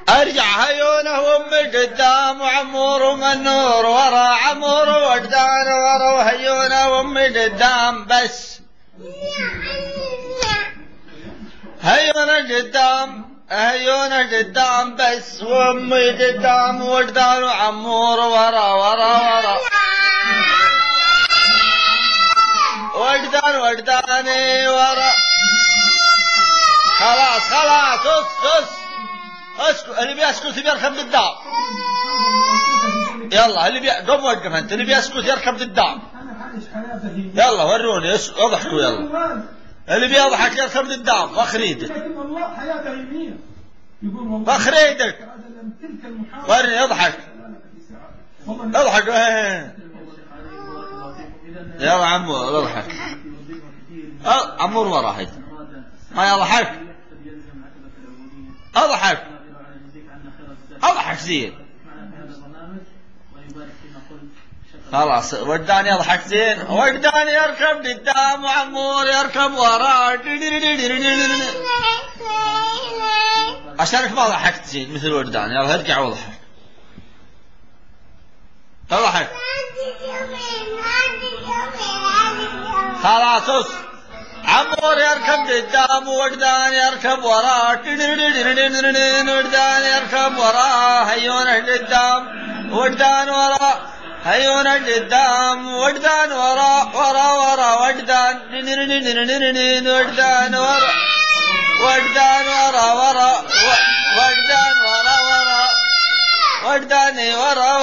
ارجع هيونه وامي قدام وعمور ومنور ورا عمور ووجدان ورا وهيونه وامي قدام بس هيونه قدام بس وامي قدام ووجدان وعمور ورا وجداني ورا. خلاص اسكت. اللي بيسكت بيركب قدام. يلا اللي قم وقف انت. اللي بيسكت يركب قدام. يلا وروني اضحكوا يلا. اللي بيضحك يركب قدام. فخر ايدك ورني اضحك يلا عمور اضحك. عمور ورا هيك ما يضحك. اضحك زين. خلاص وجدان يضحك زين. وجدان يركب قدام وعمور يركب ورا. عشانك ما ضحكت زين مثل وجدان. يلا ارجع واضحك. خلاص عمور يركب قدام ووجدان يركب ورا. وجدان يركب ورا. هيونه قدام وجدان ورا. هيونه قدام وجدان ورا وجدان. وجدان ورا وجدان ورا وجدان ورا وجداني ورا